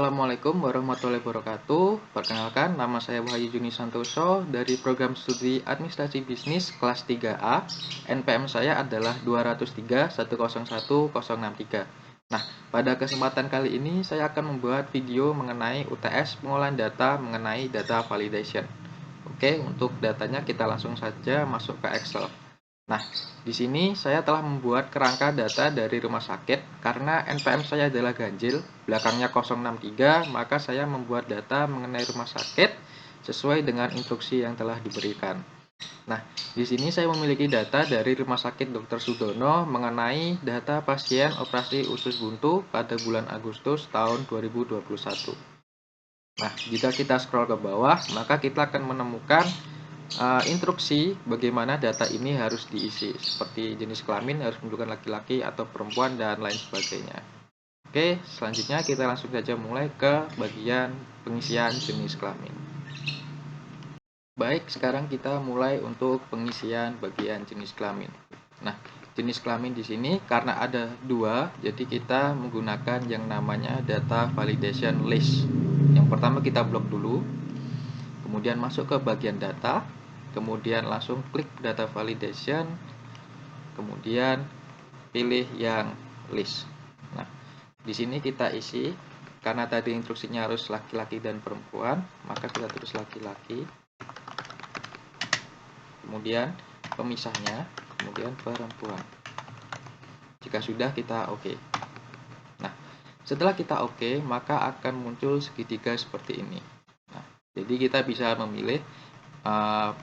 Assalamualaikum warahmatullahi wabarakatuh. Perkenalkan, nama saya Wahyu Juni Santoso dari program studi Administrasi Bisnis kelas 3A. NPM saya adalah 203.101.063. Nah, pada kesempatan kali ini saya akan membuat video mengenai UTS pengolahan data mengenai data validation. Oke, untuk datanya kita langsung saja masuk ke Excel. Nah, di sini saya telah membuat kerangka data dari rumah sakit karena NPM saya adalah ganjil, belakangnya 063, maka saya membuat data mengenai rumah sakit sesuai dengan instruksi yang telah diberikan. Nah, di sini saya memiliki data dari Rumah Sakit Dr. Sudono mengenai data pasien operasi usus buntu pada bulan Agustus tahun 2021. Nah, jika kita scroll ke bawah, maka kita akan menemukan instruksi bagaimana data ini harus diisi, seperti jenis kelamin harus menunjukkan laki-laki atau perempuan dan lain sebagainya. Oke, selanjutnya kita langsung saja mulai ke bagian pengisian jenis kelamin. Baik, sekarang kita mulai untuk pengisian bagian jenis kelamin. Nah, jenis kelamin di sini karena ada dua, jadi kita menggunakan yang namanya data validation list. Yang pertama kita blok dulu, kemudian masuk ke bagian data, kemudian langsung klik data validation, kemudian pilih yang list. Nah, di sini kita isi, karena tadi instruksinya harus laki-laki dan perempuan, maka kita tulis laki-laki, kemudian pemisahnya, kemudian perempuan. Jika sudah, kita oke. Nah, setelah kita oke, maka akan muncul segitiga seperti ini. Nah, jadi kita bisa memilih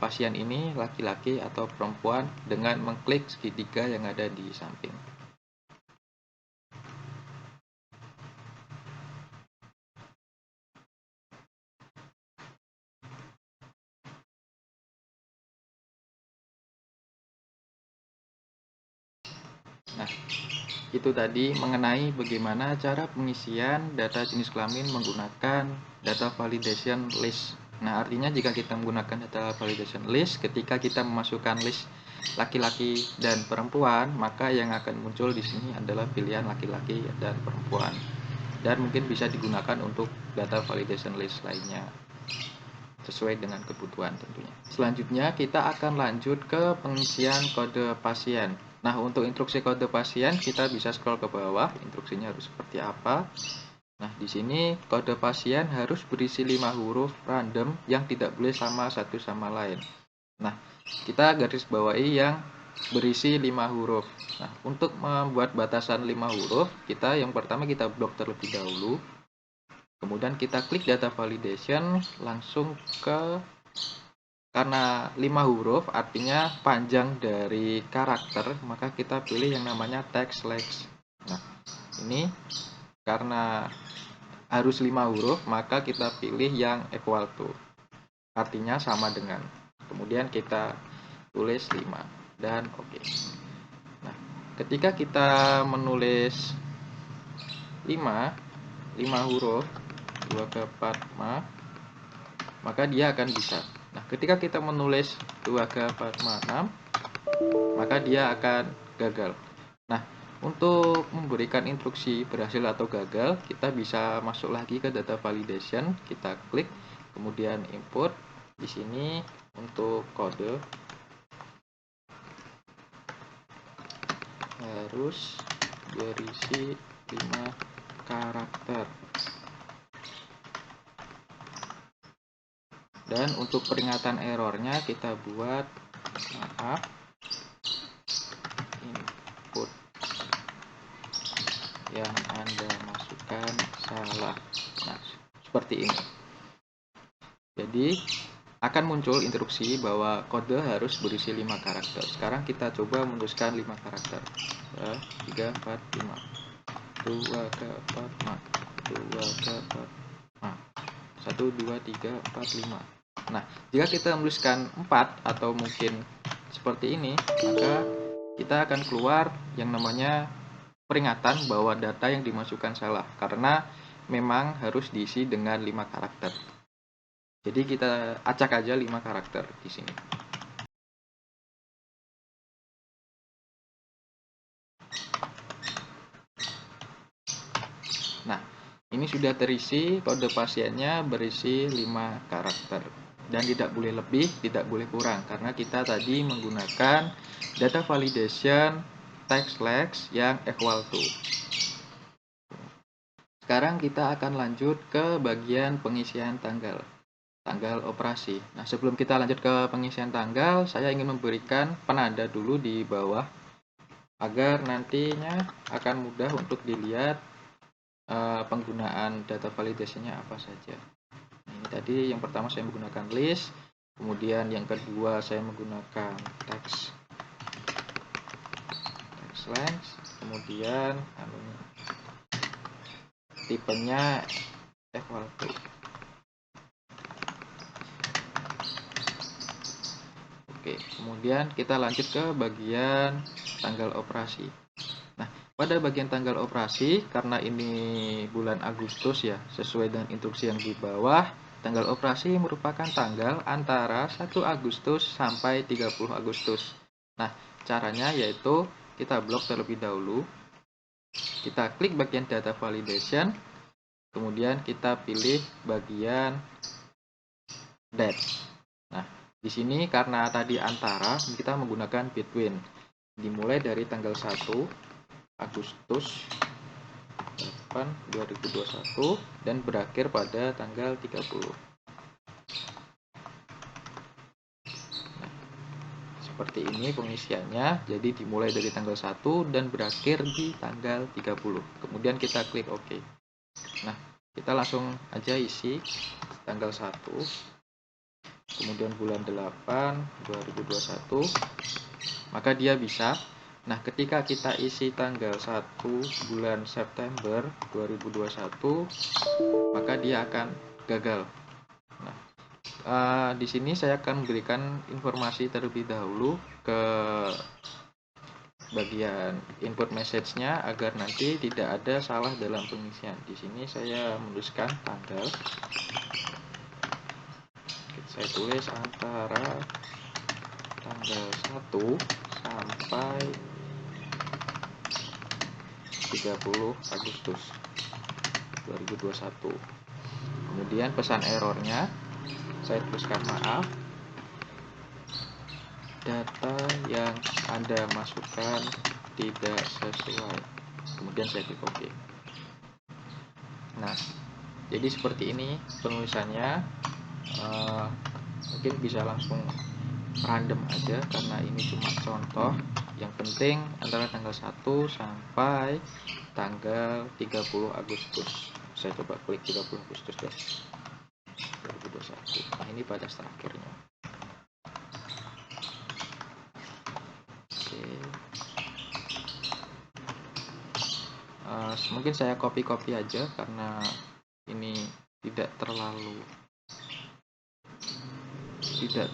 pasien ini laki-laki atau perempuan dengan mengklik segitiga yang ada di samping. Nah, itu tadi mengenai bagaimana cara pengisian data jenis kelamin menggunakan data validation list. Nah, artinya jika kita menggunakan data validation list, ketika kita memasukkan list laki-laki dan perempuan, maka yang akan muncul di sini adalah pilihan laki-laki dan perempuan. Dan mungkin bisa digunakan untuk data validation list lainnya, sesuai dengan kebutuhan tentunya. Selanjutnya kita akan lanjut ke pengisian kode pasien. Nah, untuk instruksi kode pasien kita bisa scroll ke bawah, instruksinya harus seperti apa. Nah, di sini kode pasien harus berisi 5 huruf random yang tidak boleh sama satu sama lain. Nah, kita garis bawahi yang berisi 5 huruf. Nah, untuk membuat batasan 5 huruf, yang pertama kita blok terlebih dahulu. Kemudian kita klik data validation, langsung ke, karena 5 huruf artinya panjang dari karakter, maka kita pilih yang namanya text length. Nah, ini karena harus 5 huruf, maka kita pilih yang equal to, artinya sama dengan. Kemudian kita tulis 5 dan oke. Nah, ketika kita menulis 5 huruf 2 ke 4 maka dia akan bisa. Nah, ketika kita menulis 2 ke 4 6, maka dia akan gagal. Nah, untuk memberikan instruksi berhasil atau gagal, kita bisa masuk lagi ke data validation, kita klik, kemudian input. Di sini untuk kode harus berisi 5 karakter. Dan untuk peringatan errornya kita buat maaf, input yang Anda masukkan salah. Nah, seperti ini. Jadi akan muncul instruksi bahwa kode harus berisi 5 karakter. Sekarang kita coba menuliskan 5 karakter. 3, 4, 5. 2 ke 4 2 ke 4 1, 2, 3, 4, 5. Nah, jika kita menuliskan 4 atau mungkin seperti ini, maka kita akan keluar yang namanya peringatan bahwa data yang dimasukkan salah, karena memang harus diisi dengan 5 karakter. Jadi kita acak aja 5 karakter di sini. Nah, Ini sudah terisi, kode pasiennya berisi 5 karakter. Dan tidak boleh lebih, tidak boleh kurang. Karena kita tadi menggunakan data validation text lex yang equal to. Sekarang kita akan lanjut ke bagian pengisian tanggal operasi. Nah, sebelum kita lanjut ke pengisian tanggal, saya ingin memberikan penanda dulu di bawah agar nantinya akan mudah untuk dilihat penggunaan data validasinya apa saja. Ini tadi yang pertama saya menggunakan list, kemudian yang kedua saya menggunakan text length, kemudian tipenya equal to. Oke, kemudian kita lanjut ke bagian tanggal operasi. Nah, pada bagian tanggal operasi, karena ini bulan Agustus ya, sesuai dengan instruksi yang di bawah, tanggal operasi merupakan tanggal antara 1 Agustus sampai 30 Agustus. Nah, caranya yaitu kita blok terlebih dahulu. Kita klik bagian data validation, kemudian kita pilih bagian date. Nah, di sini karena tadi antara, kita menggunakan between. Dimulai dari tanggal 1 Agustus 8 2021 dan berakhir pada tanggal 30. Nah, seperti ini pengisiannya. Jadi dimulai dari tanggal 1 dan berakhir di tanggal 30. Kemudian kita klik OK. Nah, kita langsung aja isi tanggal 1, kemudian bulan 8 2021, maka dia bisa. Nah, ketika kita isi tanggal 1 bulan September 2021, maka dia akan gagal. Nah, di sini saya akan memberikan informasi terlebih dahulu ke bagian input message-nya agar nanti tidak ada salah dalam pengisian. Di sini saya menuliskan tanggal. Saya tulis antara tanggal 1 sampai 30 Agustus 2021. Kemudian pesan errornya saya tuliskan maaf, data yang Anda masukkan tidak sesuai. Kemudian saya klik OK. Nah, jadi seperti ini penulisannya. Mungkin bisa langsung random aja karena ini cuma contoh. Yang penting antara tanggal 1 sampai tanggal 30 Agustus. Saya coba klik 30 Agustus ya, 2021. Nah, ini batas terakhirnya. Oke. Mungkin saya copy aja karena ini tidak terlalu tidak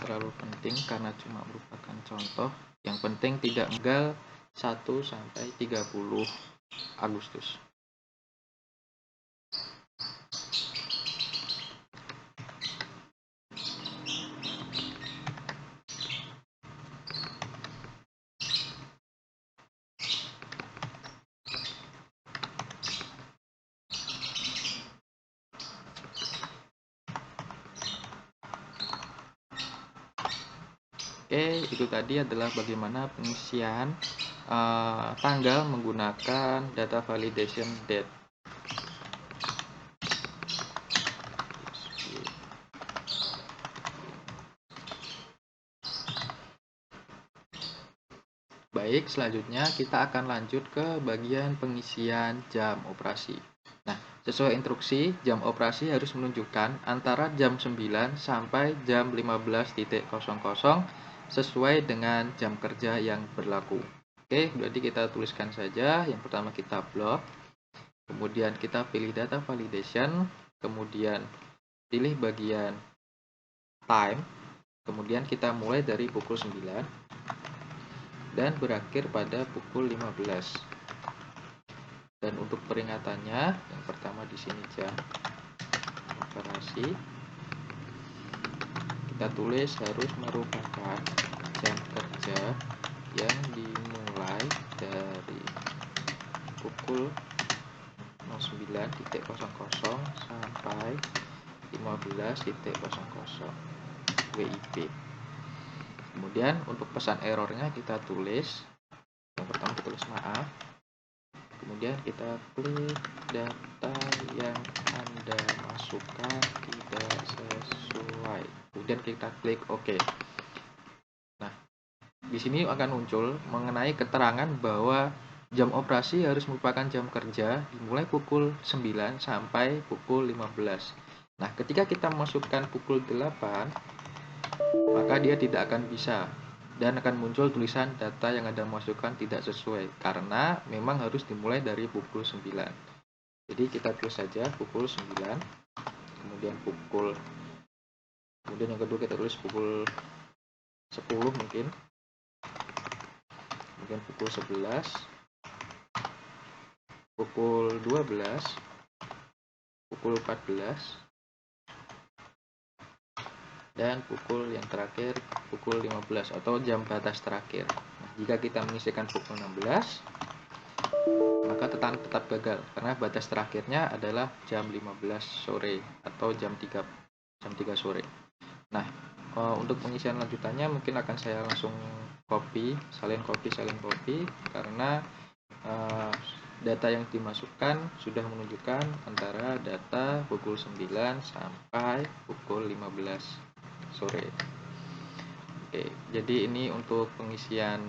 terlalu penting karena cuma merupakan contoh. Yang penting tidak tanggal 1 sampai 30 Agustus. Oke, itu tadi adalah bagaimana pengisian tanggal menggunakan data validation date. Baik, selanjutnya kita akan lanjut ke bagian pengisian jam operasi. Nah, sesuai instruksi, jam operasi harus menunjukkan antara jam 9 sampai jam 15.00 sesuai dengan jam kerja yang berlaku. Oke, berarti kita tuliskan saja. Yang pertama kita blok, kemudian kita pilih data validation, kemudian pilih bagian time, kemudian kita mulai dari pukul 9 dan berakhir pada pukul 15. Dan untuk peringatannya, yang pertama di sini jam operasi, kita tulis harus merupakan jam kerja yang dimulai dari pukul 09.00 sampai 15.00 WIB. Kemudian untuk pesan errornya kita tulis, yang pertama kita tulis maaf, kemudian kita klik data yang Anda masukkan tidak sesuai, kemudian kita klik OK. Nah, di sini akan muncul mengenai keterangan bahwa jam operasi harus merupakan jam kerja dimulai pukul 9 sampai pukul 15. Nah, ketika kita masukkan pukul 8, maka dia tidak akan bisa dan akan muncul tulisan data yang Anda masukkan tidak sesuai karena memang harus dimulai dari pukul 9. Jadi kita tulis saja pukul 9, kemudian yang kedua kita tulis pukul 10 mungkin, kemudian pukul 11, pukul 12, pukul 14, dan pukul yang terakhir pukul 15 atau jam batas terakhir. Nah, jika kita mengisikan pukul 16, maka tetap gagal karena batas terakhirnya adalah jam 15 sore atau jam 3 sore. Nah, untuk pengisian lanjutannya mungkin akan saya langsung salin copy karena data yang dimasukkan sudah menunjukkan antara data pukul 9 sampai pukul 15 sore. Oke, jadi ini untuk pengisian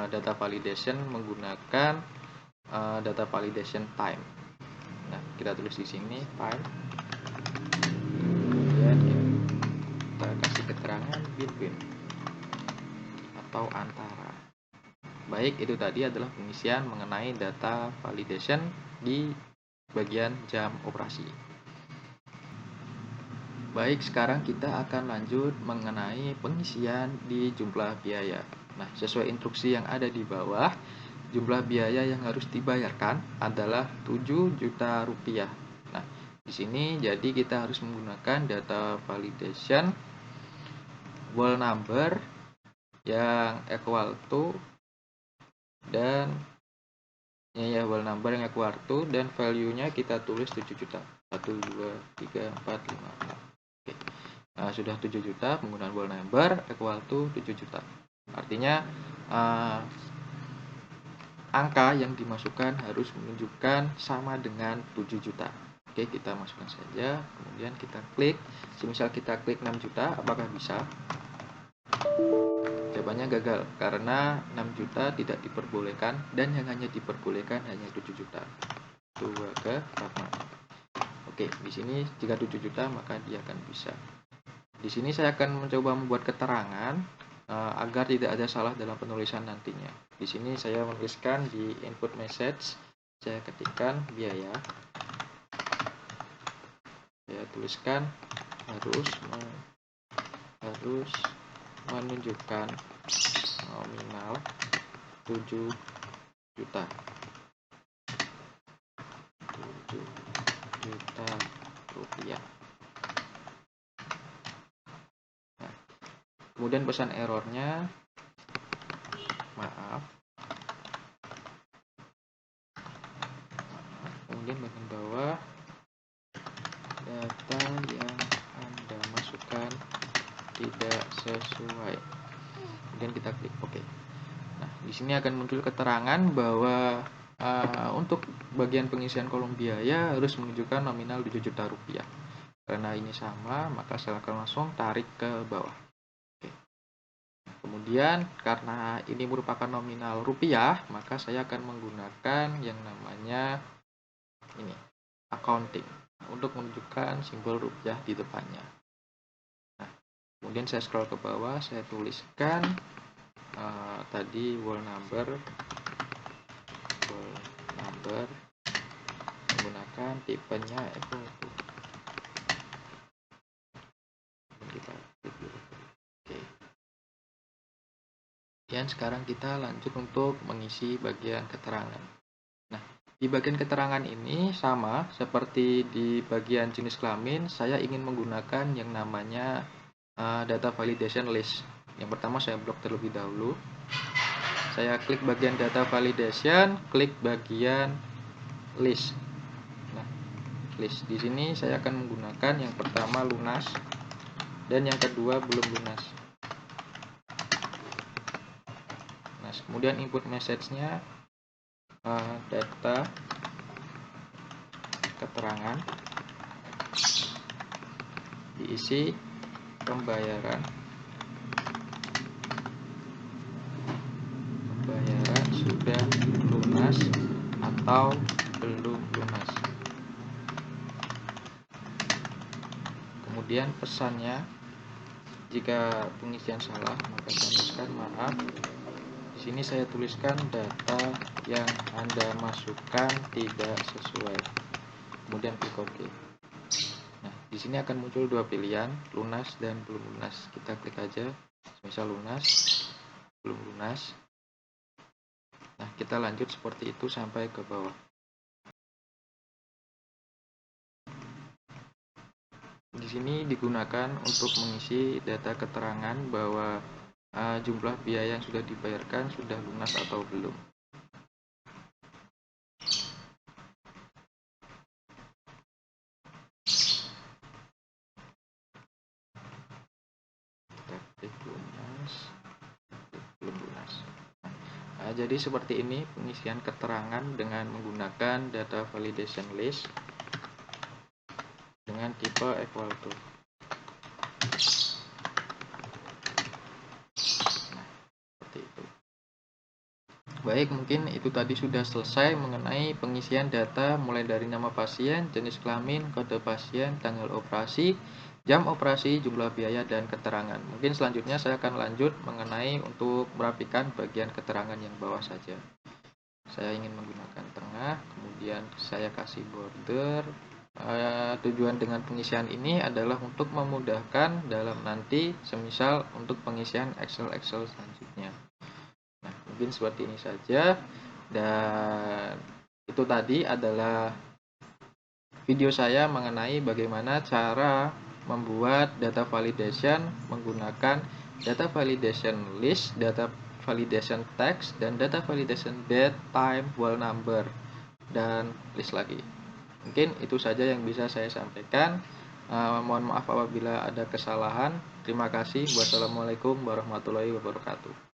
data validation menggunakan data validation time. Nah, kita tulis di sini time, kemudian kita kasih keterangan between atau antara. Baik, itu tadi adalah pengisian mengenai data validation di bagian jam operasi. Baik, sekarang kita akan lanjut mengenai pengisian di jumlah biaya. Nah, sesuai instruksi yang ada di bawah, jumlah biaya yang harus dibayarkan adalah 7 juta rupiah. Nah, di sini jadi kita harus menggunakan data validation whole number yang equal to dan whole number yang equal to dan value-nya kita tulis 7 juta. 1 2 3 4 5 6. Oke. Nah, sudah 7 juta, penggunaan whole number equal to 7 juta. Artinya angka yang dimasukkan harus menunjukkan sama dengan 7 juta. Oke, kita masukkan saja, kemudian kita klik. Semisal kita klik 6 juta, apakah bisa? Jawabannya gagal, karena 6 juta tidak diperbolehkan dan yang hanya diperbolehkan hanya 7 juta. Coba ke Fatma. Oke, di sini jika 7 juta maka dia akan bisa. Di sini saya akan mencoba membuat keterangan agar tidak ada salah dalam penulisan nantinya. Di sini saya menuliskan di input message, saya ketikkan biaya. Saya tuliskan harus menunjukkan nominal 7 juta. 7 juta rupiah. Nah, kemudian pesan errornya, maaf. Kemudian bagian bawah, data yang Anda masukkan tidak sesuai. Kemudian kita klik OK. Nah, di sini akan muncul keterangan bahwa untuk bagian pengisian kolom biaya harus menunjukkan nominal 7 juta rupiah. Karena ini sama, maka saya akan langsung tarik ke bawah. Oke. Kemudian karena ini merupakan nominal rupiah, maka saya akan menggunakan yang namanya ini, accounting, untuk menunjukkan simbol rupiah di depannya. Nah, kemudian saya scroll ke bawah, saya tuliskan tadi whole number menggunakan tipenya itu. Oke. Dan sekarang kita lanjut untuk mengisi bagian keterangan. Nah, di bagian keterangan ini sama seperti di bagian jenis kelamin, saya ingin menggunakan yang namanya data validation list. Yang pertama saya blok terlebih dahulu. Saya klik bagian data validation, klik bagian list. list. Di sini saya akan menggunakan yang pertama lunas dan yang kedua belum lunas. Nah, kemudian input message-nya data keterangan, diisi pembayaran sudah lunas atau belum lunas. Kemudian pesannya, jika pengisian salah maka saya tuliskan maaf. Di sini saya tuliskan data yang Anda masukkan tidak sesuai. Kemudian klik OK. Nah, di sini akan muncul dua pilihan, lunas dan belum lunas. Kita klik aja, misal lunas, belum lunas. Nah, kita lanjut seperti itu sampai ke bawah. Di sini digunakan untuk mengisi data keterangan bahwa jumlah biaya yang sudah dibayarkan sudah lunas atau belum. Kita klik lunas, belum lunas. Nah, jadi seperti ini pengisian keterangan dengan menggunakan data validation list dengan tipe equal to. Nah, seperti itu. Baik, mungkin itu tadi sudah selesai mengenai pengisian data mulai dari nama pasien, jenis kelamin, kode pasien, tanggal operasi, jam operasi, jumlah biaya, dan keterangan. Mungkin selanjutnya saya akan lanjut mengenai untuk merapikan bagian keterangan yang bawah saja. Saya ingin menggunakan tengah, kemudian saya kasih border. Tujuan dengan pengisian ini adalah untuk memudahkan dalam nanti semisal untuk pengisian Excel selanjutnya. Nah, mungkin seperti ini saja, dan itu tadi adalah video saya mengenai bagaimana cara membuat data validation menggunakan data validation list, data validation text, dan data validation date, time, whole number, dan list lagi. Mungkin itu saja yang bisa saya sampaikan. Mohon maaf apabila ada kesalahan. Terima kasih. Wassalamualaikum warahmatullahi wabarakatuh.